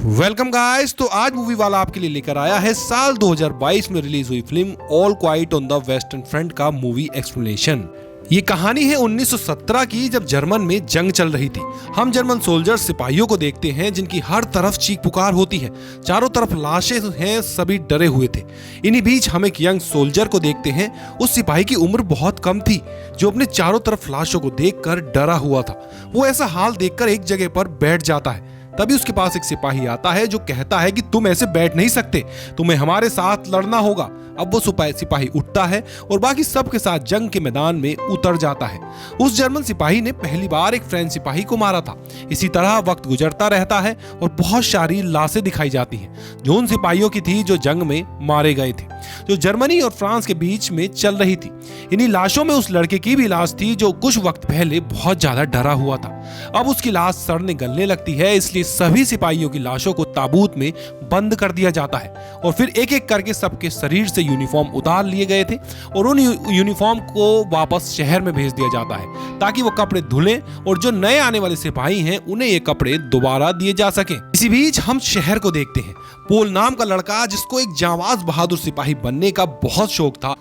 Welcome guys. तो आज movie वाला आपके लिए लेकर आया है साल 2022 में रिलीज हुई film all quite on the western front का मूवी एक्सप्लेनेशन। ये कहानी है 1917 की, जब जर्मन में जंग चल रही थी। हम जर्मन सोल्जर सिपाहियों को देखते हैं जिनकी हर तरफ चीख पुकार होती है, चारों तरफ लाशें हैं, सभी डरे हुए थे। इन्हीं बीच हम एक यंग सोल्जर को देखते हैं। उस सिपाही की उम्र बहुत कम थी जो अपने चारों तरफ लाशों को देखकर डरा हुआ था। वो ऐसा हाल देखकर एक जगह पर बैठ जाता है। तभी उसके पास एक सिपाही आता है जो कहता है कि तुम ऐसे बैठ नहीं सकते, तुम्हें हमारे साथ लड़ना होगा। अब वो सिपाही उठता है और बाकी सब के साथ जंग के मैदान में उतर जाता है। उस जर्मन सिपाही ने पहली बार एक फ्रेंच सिपाही को मारा था। इसी तरह वक्त गुजरता रहता है और बहुत सारी लाशें दिखाई जाती हैं जो उन सिपाहियों की थी जो जंग में मारे गए थे, जो जर्मनी और फ्रांस के बीच में चल रही थी। इन्हीं लाशों में उस लड़के की भी लाश थी जो कुछ वक्त पहले बहुत ज्यादा डरा हुआ था। अब उसकी लाश सड़ने गलने लगती है, इसलिए सभी सिपाहियों की लाशों को ताबूत में बंद कर दिया जाता है और फिर एक एक करके सबके शरीर से यूनिफॉर्म उतार लिए गए थे और उन यूनिफॉर्म को वापस शहर में भेज दिया जाता है ताकि वो कपड़े धुलें और जो नए आने वाले सिपाही हैं उन्हें ये कपड़े दोबारा दिए जा सके। इसी बीच हम शहर को देखते हैं। पोल नाम का लड़का, जिसको एक जांबाज बहादुर सिपाही बनने का बहुत शौक था,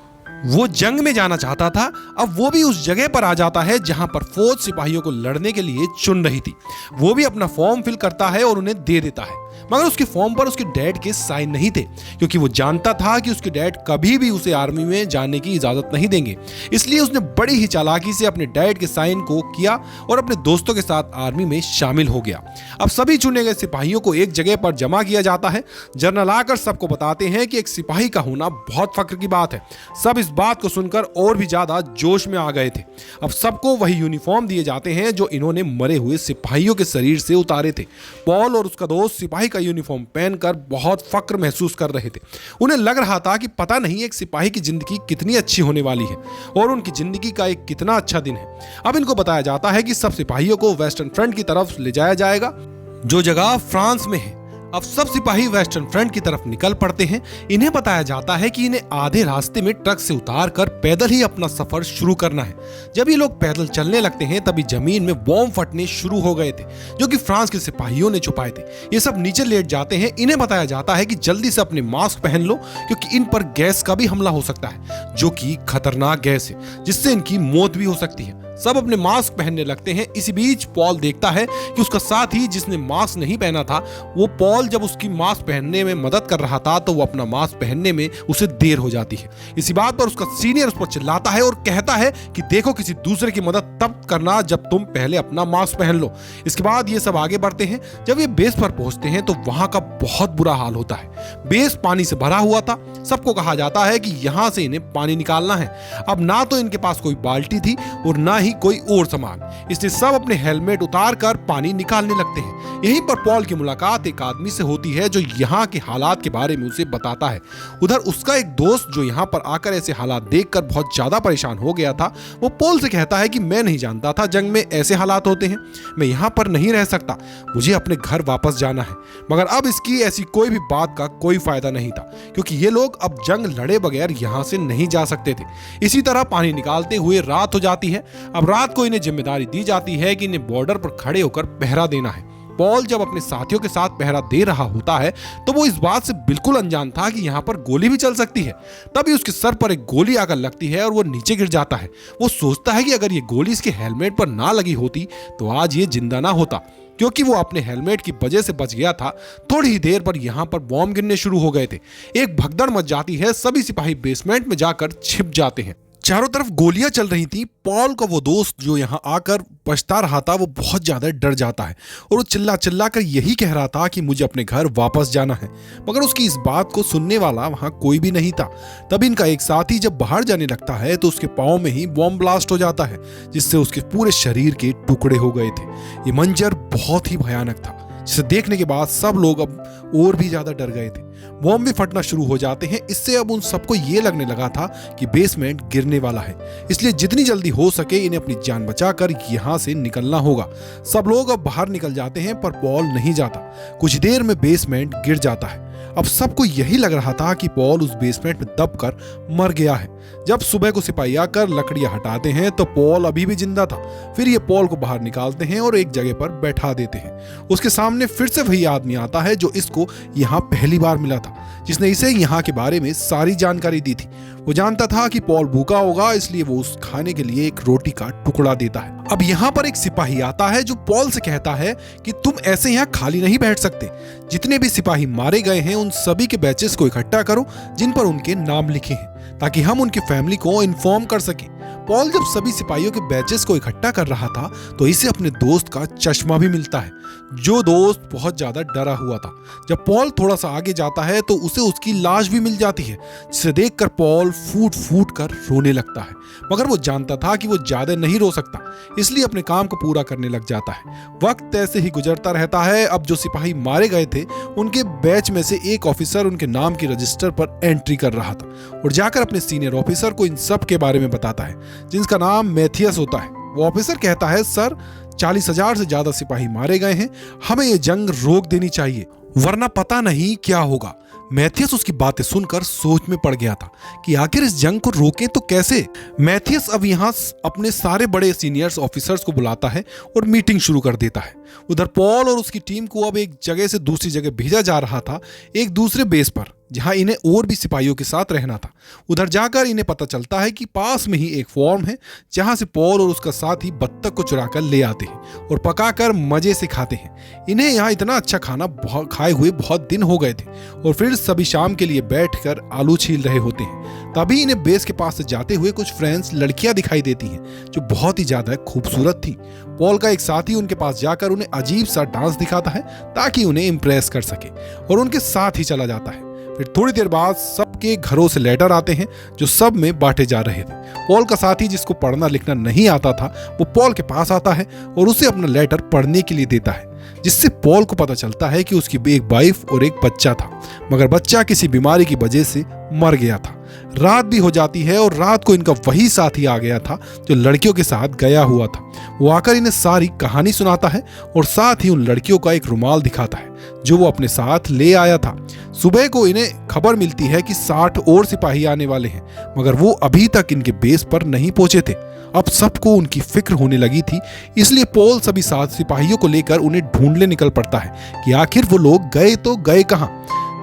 वो जंग में जाना चाहता था। अब वो भी उस जगह पर आ जाता है जहां पर फौज सिपाहियों को लड़ने के लिए चुन रही थी। वो भी अपना फॉर्म फिल करता है और उन्हें दे देता है, मगर उसके फॉर्म पर उसके डैड के साइन नहीं थे, क्योंकि वो जानता था कि उसके डैड कभी भी उसे आर्मी में जाने की इजाजत नहीं देंगे। इसलिए उसने बड़ी ही चालाकी से अपने डैड के साइन को किया और अपने दोस्तों के साथ आर्मी में शामिल हो गया। अब सभी चुने गए सिपाहियों को एक जगह पर जमा किया जाता है। जनरल आकर सबको बताते हैं कि एक सिपाही का होना बहुत फख्र की बात है। सब इस बात को सुनकर और भी ज्यादा जोश में आ गए थे। अब सबको वही यूनिफॉर्म दिए जाते हैं जो इन्होंने मरे हुए सिपाहियों के शरीर से उतारे थे। पॉल और उसका दोस्त सिपाही का यूनिफॉर्म पहनकर बहुत फक्र महसूस कर रहे थे। उन्हें लग रहा था कि पता नहीं एक सिपाही की जिंदगी कितनी अच्छी होने वाली है और उनकी जिंदगी का एक कितना अच्छा दिन है। अब इनको बताया जाता है कि सब सिपाहियों को वेस्टर्न फ्रंट की तरफ ले जाया जाएगा, जो जगह फ्रांस में है। अब सब सिपाही वेस्टर्न फ्रंट की तरफ निकल पड़ते हैं। इन्हें बताया जाता है कि इन्हें आधे रास्ते में ट्रक से उतारकर पैदल ही अपना सफर शुरू करना है। जब ये लोग पैदल चलने लगते हैं तभी जमीन में बॉम्ब फटने शुरू हो गए थे जो कि फ्रांस के सिपाहियों ने छुपाए थे। ये सब नीचे लेट जाते हैं। इन्हें बताया जाता है कि जल्दी से अपने मास्क पहन लो, क्योंकि इन पर गैस का भी हमला हो सकता है जो कि खतरनाक गैस है, जिससे इनकी मौत भी हो सकती है। सब अपने मास्क पहनने लगते हैं। इसी बीच पॉल देखता है कि उसका साथी जिसने मास्क नहीं पहना था, वो पॉल जब उसकी मास्क पहनने में मदद कर रहा था तो वो अपना मास्क पहनने में उसे देर हो जाती है। इसी बात पर उसका सीनियर उस पर चिल्लाता है और कहता है कि देखो, किसी दूसरे की मदद तब करना जब तुम पहले अपना मास्क पहन लो। इसके बाद ये सब आगे बढ़ते हैं। जब ये बेस पर पहुंचते हैं तो वहां का बहुत बुरा हाल होता है। बेस पानी से भरा हुआ था। सबको कहा जाता है कि यहां से इन्हें पानी निकालना है। अब ना तो इनके पास कोई बाल्टी थी और ना ही कोई और सामान, इसलिए सब अपने हेलमेट उतार कर पानी निकालने लगते हैं। यहीं पर पॉल की मुलाकात एक आदमी से होती है जो यहाँ के हालात के बारे में उसे बताता है। उधर उसका एक दोस्त जो यहाँ पर आकर ऐसे हालात देखकर बहुत ज्यादा परेशान हो गया था, वो पॉल से कहता है कि मैं नहीं जानता था जंग में ऐसे हालात होते हैं, मैं यहाँ पर नहीं रह सकता, मुझे अपने घर वापस जाना है। मगर अब इसकी ऐसी कोई भी बात का कोई फायदा नहीं था, क्योंकि ये लोग अब जंग लड़े बगैर यहाँ से नहीं जा सकते थे। इसी तरह पानी निकालते हुए रात हो जाती है। अब रात को इन्हें जिम्मेदारी दी जाती है कि इन्हें बॉर्डर पर खड़े होकर पहरा देना है। पॉल जब अपने साथियों के साथ पहरा दे रहा होता है तो वो इस बात से बिल्कुल अनजान था कि यहाँ पर गोली भी चल सकती है। तभी उसके सर पर एक गोली आकर लगती है और वो नीचे गिर जाता है। वो सोचता है कि अगर ये गोली इसके हेलमेट पर ना लगी होती तो आज ये जिंदा ना होता, क्योंकि वो अपने हेलमेट की वजह से बच गया था। थोड़ी ही देर पर यहाँ पर बॉम्ब गिरने शुरू हो गए थे। एक भगदड़ मच जाती है। सभी सिपाही बेसमेंट में जाकर छिप जाते हैं। चारों तरफ गोलियां चल रही थी। पॉल का वो दोस्त जो यहाँ आकर पछता रहा था, वो बहुत ज्यादा डर जाता है और वो चिल्ला चिल्ला कर यही कह रहा था कि मुझे अपने घर वापस जाना है, मगर उसकी इस बात को सुनने वाला वहां कोई भी नहीं था। तभी इनका एक साथी जब बाहर जाने लगता है तो उसके पाँव में ही बॉम्ब ब्लास्ट हो जाता है, जिससे उसके पूरे शरीर के टुकड़े हो गए थे। ये मंजर बहुत ही भयानक था, जिसे देखने के बाद सब लोग अब और भी ज्यादा डर गए थे। बॉम्ब भी फटना शुरू हो जाते हैं। इससे अब उन सबको ये लगने लगा था कि बेसमेंट गिरने वाला है, इसलिए जितनी जल्दी हो सके इन्हें अपनी जान बचाकर यहाँ से निकलना होगा। सब लोग अब बाहर निकल जाते हैं पर पॉल नहीं जाता। कुछ देर में बेसमेंट गिर जाता है। अब सबको यही लग रहा था कि पॉल उस बेसमेंट में दबकर मर गया है। जब सुबह को सिपाही आकर लकड़ियां हटाते हैं तो पॉल अभी भी जिंदा था। फिर ये पॉल को बाहर निकालते हैं और एक जगह पर बैठा देते हैं। उसके सामने फिर से वही आदमी आता है जो इसको यहाँ पहली बार मिला था, जिसने इसे यहाँ के बारे में सारी जानकारी दी थी। वो जानता था कि पॉल भूखा होगा, इसलिए वो उस खाने के लिए एक रोटी का टुकड़ा देता है। अब यहाँ पर एक सिपाही आता है जो पॉल से कहता है कि तुम ऐसे यहाँ खाली नहीं बैठ सकते। जितने भी सिपाही मारे गए हैं उन सभी के बैचेस को इकट्ठा करो जिन पर उनके नाम लिखे हैं, ताकि हम उनकी फैमिली को इन्फॉर्म कर सकें। पॉल जब सभी सिपाहियों के बैचेस को इकट्ठा कर रहा था तो इसे अपने दोस्त का चश्मा भी मिलता है, जो दोस्त बहुत ज्यादा डरा हुआ था। जब पॉल थोड़ा सा आगे जाता है तो उसे उसकी लाश भी मिल जाती है, जिसे देखकर पॉल फूट फूट कर रोने लगता है। मगर वो जानता था कि वो ज्यादा नहीं रो सकता, इसलिए अपने काम को पूरा करने लग जाता है। वक्त ऐसे ही गुजरता रहता है। अब जो सिपाही मारे गए थे उनके बैच में से एक ऑफिसर उनके नाम की रजिस्टर पर एंट्री कर रहा था और जाकर अपने सीनियर ऑफिसर को इन सब के बारे में बताता है, जिनका नाम मैथियस होता है। वो ऑफिसर कहता है, सर 40,000 से ज्यादा सिपाही मारे गए हैं, हमें ये जंग रोक देनी चाहिए वरना पता नहीं क्या होगा। मैथियस उसकी बातें सुनकर सोच में पड़ गया था कि आखिर इस जंग को रोकें तो कैसे। मैथियस अब यहाँ अपने सारे बड़े सीनियर्स ऑफिसर्स को बुलाता है और मीटिंग शुरू कर देता है। उधर पॉल और उसकी टीम को अब एक जगह से दूसरी जगह भेजा जा रहा था, एक दूसरे बेस पर, जहां इन्हें और भी सिपाहियों के साथ रहना था। उधर जाकर इन्हें पता चलता है कि पास में ही एक फार्म है जहां से पॉल और उसका साथी बत्तख को चुरा कर ले आते हैं और पकाकर मजे से खाते हैं। इन्हें यहाँ इतना अच्छा खाना खाए हुए बहुत दिन हो गए थे और फिर सभी शाम के लिए बैठकर आलू छील रहे होते हैं। तभी इन्हें बेस के पास से जाते हुए कुछ फ्रेंड्स लड़कियां दिखाई देती हैं जो बहुत ही ज्यादा खूबसूरत थी। पॉल का एक साथी उनके पास जाकर उन्हें अजीब सा डांस दिखाता है ताकि उन्हें इम्प्रेस कर सके और उनके साथ ही चला जाता है। फिर थोड़ी देर बाद सबके घरों से लेटर आते हैं जो सब में बांटे जा रहे थे। पॉल का साथी, जिसको पढ़ना लिखना नहीं आता था, वो पॉल के पास आता है और उसे अपना लेटर पढ़ने के लिए देता है, जिससे पॉल को पता चलता है कि उसकी एक वाइफ और एक बच्चा था, मगर बच्चा किसी बीमारी की वजह से मर गया था। रात भी हो जाती है और रात को इनका वही साथी आ गया था जो लड़कियों के साथ गया हुआ था। वो आकर इन्हें सारी कहानी सुनाता है और साथ ही उन लड़कियों का एक रुमाल दिखाता है जो वो अपने साथ ले आया था। सुबह को इन्हें खबर मिलती है कि 60 और सिपाही आने वाले हैं, मगर वो अभी तक इनके बेस पर नहीं पहुंचे थे। अब सबको उनकी फिक्र होने लगी थी, इसलिए पॉल सभी 7 सिपाहियों को लेकर उन्हें ढूंढने निकल पड़ता है कि आखिर वो लोग गए तो गए कहाँ।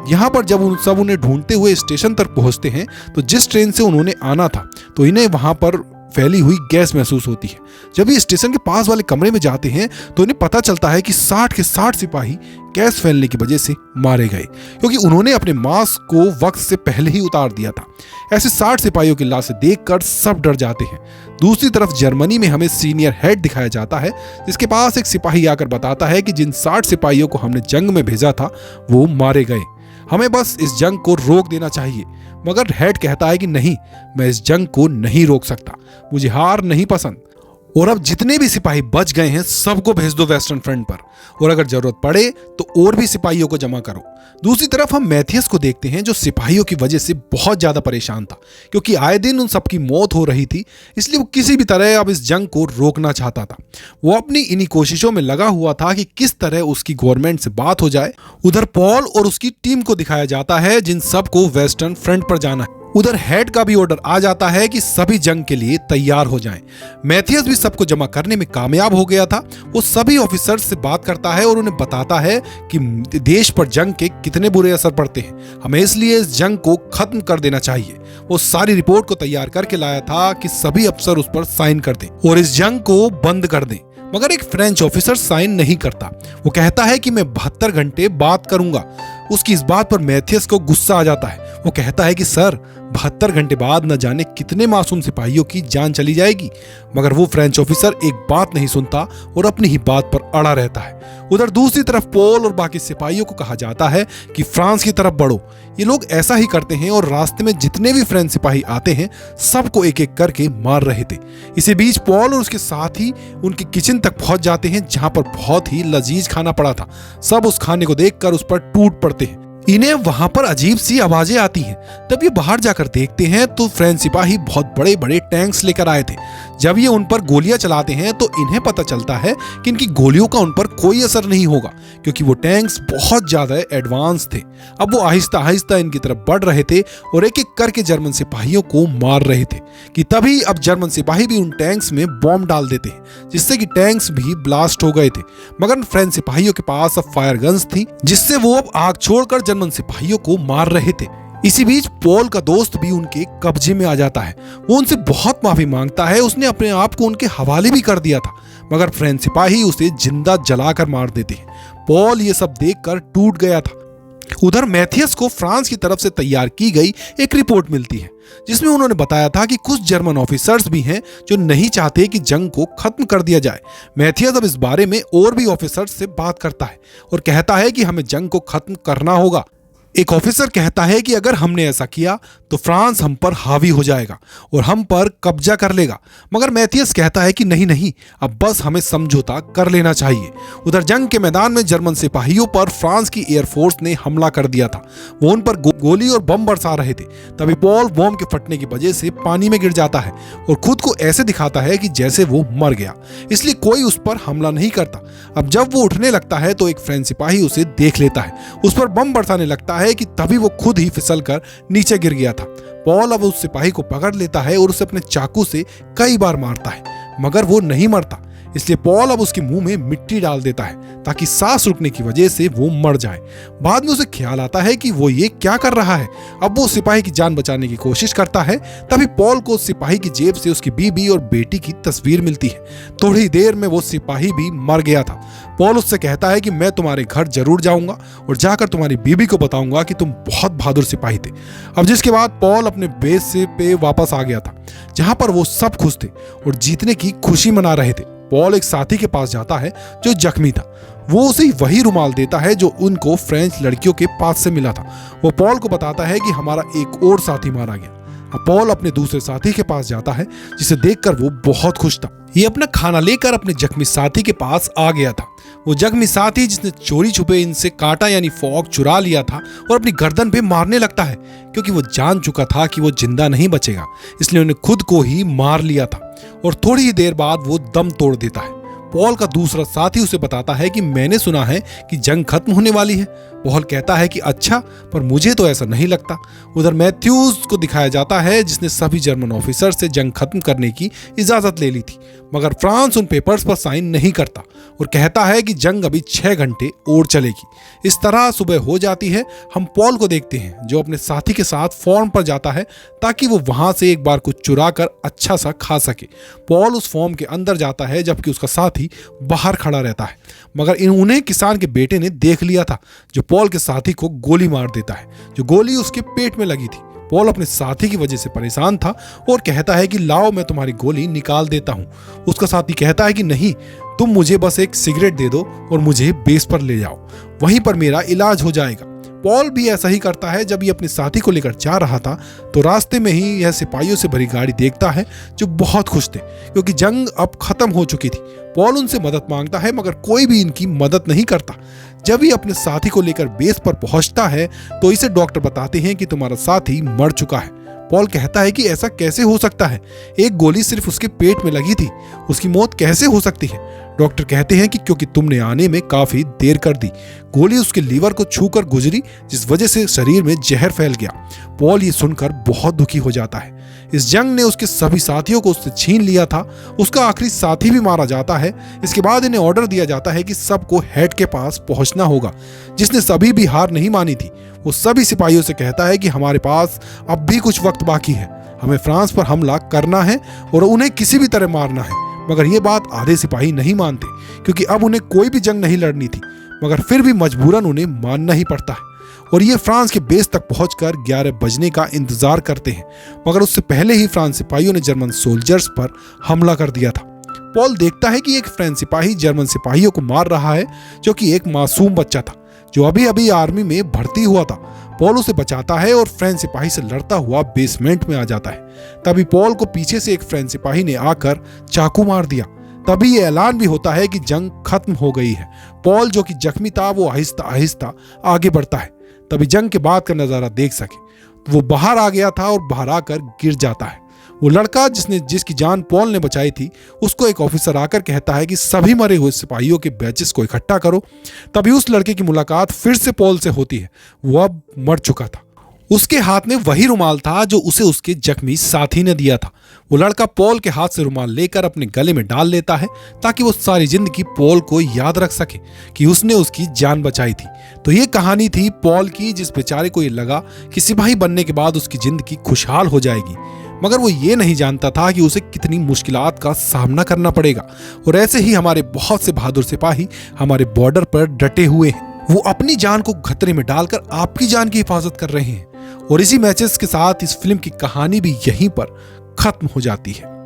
यहाँ पर जब सब उन्हें ढूंढते हुए स्टेशन तक पहुंचते हैं तो जिस ट्रेन से उन्होंने आना था तो इन्हें वहां पर फैली हुई गैस महसूस होती है। जब ये स्टेशन के पास वाले कमरे में जाते हैं तो इन्हें पता चलता है कि 60 के 60 सिपाही गैस फैलने की वजह से मारे गए, क्योंकि उन्होंने अपने मास्क को वक्त से पहले ही उतार दिया था। ऐसे 60 सिपाहियों की लाशें देखकर सब डर जाते हैं। दूसरी तरफ जर्मनी में हमें सीनियर हेड दिखाया जाता है, जिसके पास एक सिपाही आकर बताता है कि जिन 60 सिपाहियों को हमने जंग में भेजा था वो मारे गए, हमें बस इस जंग को रोक देना चाहिए। मगर हेड कहता है कि नहीं, मैं इस जंग को नहीं रोक सकता, मुझे हार नहीं पसंद, और अब जितने भी सिपाही बच गए हैं सबको भेज दो वेस्टर्न फ्रंट पर, और अगर जरूरत पड़े तो और भी सिपाहियों को जमा करो। दूसरी तरफ हम मैथियस को देखते हैं जो सिपाहियों की वजह से बहुत ज्यादा परेशान था, क्योंकि आए दिन उन सबकी मौत हो रही थी, इसलिए वो किसी भी तरह अब इस जंग को रोकना चाहता था। वो अपनी इन्हीं कोशिशों में लगा हुआ था कि किस तरह उसकी गवर्नमेंट से बात हो जाए। उधर पॉल और उसकी टीम को दिखाया जाता है जिन सबको वेस्टर्न फ्रंट पर जाना है। उधर हेड का भी ऑर्डर आ जाता है कि सभी जंग के लिए तैयार हो जाएं। मैथियस भी सबको जमा करने में कामयाब हो गया था। वो सभी ऑफिसर्स से बात करता है और उन्हें बताता है कि देश पर जंग के कितने बुरे असर पड़ते हैं, हमें इसलिए इस जंग को खत्म कर देना चाहिए। वो सारी रिपोर्ट को तैयार करके लाया था कि सभी अफसर उस पर साइन कर दें और इस जंग को बंद कर दें, मगर एक फ्रेंच ऑफिसर साइन नहीं करता। वो कहता है कि मैं 72 घंटे बात करूंगा। उसकी इस बात पर मैथियस को गुस्सा आ जाता है। वो कहता है कि सर 72 घंटे बाद न जाने कितने मासूम सिपाहियों की जान चली जाएगी, मगर वो फ्रेंच ऑफिसर एक बात नहीं सुनता और अपनी ही बात पर अड़ा रहता है। उधर दूसरी तरफ पॉल और बाकी सिपाहियों को कहा जाता है कि फ्रांस की तरफ बढ़ो। ये लोग ऐसा ही करते हैं और रास्ते में जितने भी फ्रेंच सिपाही आते हैं सबको एक एक करके मार रहे थे। इसी बीच पॉल और उसके साथी उनके किचन तक पहुंच जाते हैं जहां पर बहुत ही लजीज खाना पड़ा था। सब उस खाने को देखकर उस पर टूट पड़ते हैं। इन्हें वहां पर अजीब सी आवाजें आती हैं। तब ये बाहर जाकर देखते हैं तो फ्रेंच सिपाही बहुत बड़े बड़े टैंक्स लेकर आए थे जब ये उन पर गोलियां चलाते हैं तो इन्हें पता चलता है कि इनकी गोलियों का उन पर कोई असर नहीं होगा, क्योंकि वो टैंक्स बहुत ज्यादा एडवांस थे। अब वो आहिस्ता आहिस्ता इनकी तरफ बढ़ रहे थे और एक एक करके जर्मन सिपाहियों को मार रहे थे कि तभी अब जर्मन सिपाही भी उन टैंक्स में बॉम्ब डाल देते हैं, जिससे कि टैंक्स भी ब्लास्ट हो गए थे। मगर फ्रेंच सिपाहियों के पास अब फायर गन्स थी, जिससे वो अब आग छोड़कर जर्मन सिपाहियों को मार रहे थे। इसी बीच पॉल का दोस्त भी उनके कब्जे में आ जाता है। वो उनसे बहुत माफी मांगता है, उसने अपने आप को उनके हवाले भी कर दिया था, मगर फ्रेंच सिपाही उसे जिंदा जलाकर मार देते हैं। पॉल ये सब देखकर टूट गया था। उधर मैथियस को फ्रांस की तरफ से तैयार की गई एक रिपोर्ट मिलती है, जिसमें उन्होंने बताया था कि कुछ जर्मन ऑफिसर्स भी हैं जो नहीं चाहते कि जंग को खत्म कर दिया जाए। मैथियस अब इस बारे में और भी ऑफिसर्स से बात करता है और कहता है कि हमें जंग को खत्म करना होगा। एक ऑफिसर कहता है कि अगर हमने ऐसा किया तो फ्रांस हम पर हावी हो जाएगा और हम पर कब्जा कर लेगा, मगर मैथियस कहता है कि नहीं नहीं, अब बस हमें समझौता कर लेना चाहिए। उधर जंग के मैदान में जर्मन सिपाहियों पर फ्रांस की एयरफोर्स ने हमला कर दिया था। वो उन पर गोली और बम बरसा रहे थे। तभी पॉल बॉम्ब के फटने की वजह से पानी में गिर जाता है और खुद को ऐसे दिखाता है कि जैसे वो मर गया, इसलिए कोई उस पर हमला नहीं करता। अब जब वो उठने लगता है तो एक फ्रेंच सिपाही उसे देख लेता है, उस पर बम बरसाने लगता है कि तभी वो खुद ही फिसलकर नीचे गिर गया था। पॉल अब उस सिपाही को पकड़ लेता है और उसे अपने चाकू से कई बार मारता है, मगर वो नहीं मरता। इसलिए पॉल अब उसके मुंह में मिट्टी डाल देता है ताकि सांस रुकने की वजह से वो मर जाए। बाद में उसे ख्याल आता है कि वो ये क्या कर रहा है। अब वो सिपाही की जान बचाने की कोशिश करता है। तभी पॉल को सिपाही की जेब से उसकी बीबी और बेटी की तस्वीर मिलती है। थोड़ी देर में वो सिपाही भी मर गया था। पॉल उससे कहता है कि मैं तुम्हारे घर जरूर जाऊंगा और जाकर तुम्हारी बीबी को बताऊंगा कि तुम बहुत बहादुर सिपाही थे। अब जिसके बाद पॉल अपने बेस से पे वापस आ गया था, जहां पर वो सब खुश थे और जीतने की खुशी मना रहे थे। पॉल एक साथी के पास जाता है जो जख्मी था। वो उसे वही रुमाल देता है जो उनको फ्रेंच लड़कियों के पास से मिला था। वो पॉल को बताता है कि हमारा एक और साथी मारा गया। अब पॉल अपने दूसरे साथी के पास जाता है, जिसे देखकर वो बहुत खुश था। ये अपना खाना लेकर अपने जख्मी साथी के पास आ गया था। वो जख्मी साथी जिसने चोरी छुपे इनसे कांटा यानी फॉग चुरा लिया था और अपनी गर्दन पे मारने लगता है, क्योंकि वो जान चुका था कि वो जिंदा नहीं बचेगा, इसलिए उन्हें खुद को ही मार लिया था और थोड़ी ही देर बाद वो दम तोड़ देता है। पॉल का दूसरा साथी उसे बताता है कि मैंने सुना है कि जंग खत्म होने वाली है। पॉल कहता है कि अच्छा, पर मुझे तो ऐसा नहीं लगता। उधर मैथ्यूज को दिखाया जाता है, जिसने सभी जर्मन ऑफिसर से जंग खत्म करने की इजाजत ले ली थी, मगर फ्रांस उन पेपर्स पर साइन नहीं करता और कहता है कि जंग अभी 6 घंटे और चलेगी। इस तरह सुबह हो जाती है। हम पॉल को देखते हैं जो अपने साथी के साथ फॉर्म पर जाता है ताकि वो वहां से एक बार कुछ चुरा कर अच्छा सा खा सके। पॉल उस फॉर्म के अंदर जाता है जबकि उसका साथी बाहर खड़ा रहता है, मगर उन्हें किसान के बेटे ने देख लिया था, जो पॉल के साथी को गोली मार देता है, जो गोली उसके पेट में लगी थी। पॉल अपने साथी की वजह से परेशान था और कहता है कि लाओ मैं तुम्हारी गोली निकाल देता हूं। उसका साथी कहता है कि नहीं, तुम मुझे बस एक सिगरेट दे दो और मुझे बेस पर ले जाओ, वहीं पर मेरा इलाज हो जाएगा। पॉल भी ऐसा ही करता है। जब ये अपने साथी को लेकर जा रहा था तो रास्ते में ही यह सिपाहियों से भरी गाड़ी देखता है, जो बहुत खुश थे क्योंकि जंग अब खत्म हो चुकी थी। पॉल उनसे मदद मांगता है, मगर कोई भी इनकी मदद नहीं करता। जब ये अपने साथी को लेकर बेस पर पहुंचता है तो इसे डॉक्टर बताते हैं कि तुम्हारा साथी मर चुका है। पॉल कहता है कि ऐसा कैसे हो सकता है, एक गोली सिर्फ उसके पेट में लगी थी, उसकी मौत कैसे हो सकती है। डॉक्टर कहते हैं कि क्योंकि तुमने आने में काफी देर कर दी, गोली उसके लीवर को छूकर गुजरी, जिस वजह से शरीर में जहर फैल गया। पॉल ये सुनकर बहुत दुखी हो जाता है। इस जंग ने उसके सभी साथियों को उससे छीन लिया था। उसका आखिरी साथी भी मारा जाता है। इसके बाद इन्हें ऑर्डर दिया जाता है कि सबको हेड के पास पहुंचना होगा, जिसने सभी भी हार नहीं मानी थी। वो सभी सिपाहियों से कहता है कि हमारे पास अब भी कुछ वक्त बाकी है, हमें फ्रांस पर हमला करना है और उन्हें किसी भी तरह मारना है। मगर ये बात आधे सिपाही नहीं मानते, क्योंकि अब उन्हें कोई भी जंग नहीं लड़नी थी, मगर फिर भी मजबूरन उन्हें मानना ही पड़ता है। और ये फ्रांस के बेस तक पहुंचकर 11 बजने का इंतजार करते हैं, मगर उससे पहले ही फ्रांस सिपाहियों ने जर्मन सोल्जर्स पर हमला कर दिया था। पॉल देखता है कि एक फ्रेंच सिपाही जर्मन सिपाहियों को मार रहा है, जो कि एक मासूम बच्चा था जो अभी अभी आर्मी में भर्ती हुआ था। पॉल उसे बचाता है और फ्रेंच सिपाही से लड़ता हुआ बेसमेंट में आ जाता है। तभी पॉल को पीछे से एक फ्रेंच सिपाही ने आकर चाकू मार दिया। तभी यह ऐलान भी होता है कि जंग खत्म हो गई है। पॉल जो कि जख्मी था वो आहिस्ता आहिस्ता आगे बढ़ता है, तभी जंग के बाद का नजारा देख सके। वो बाहर आ गया था और बाहर आकर गिर जाता है। वो लड़का जिसकी जान पॉल ने बचाई थी, उसको एक ऑफिसर आकर कहता है कि सभी मरे हुए सिपाहियों के बैचेस को इकट्ठा करो। तभी उस लड़के की मुलाकात फिर से पॉल से होती है। वो अब मर चुका था। उसके हाथ में वही रुमाल था जो उसे उसके जख्मी साथी ने दिया था। वो लड़का पॉल के हाथ से रुमाल लेकर अपने गले में डाल लेता है ताकि वो सारी जिंदगी पॉल को याद रख सके कि उसने उसकी जान बचाई थी। तो ये कहानी थी पॉल की, जिस बेचारे को ये लगा कि सिपाही बनने के बाद उसकी जिंदगी खुशहाल हो जाएगी, मगर वो ये नहीं जानता था कि उसे कितनी मुश्किलात का सामना करना पड़ेगा। और ऐसे ही हमारे बहुत से बहादुर सिपाही हमारे बॉर्डर पर डटे हुए हैं। वो अपनी जान को खतरे में डालकर आपकी जान की हिफाजत कर रहे हैं। और इसी मैसेज के साथ इस फिल्म की कहानी भी यहीं पर खत्म हो जाती है।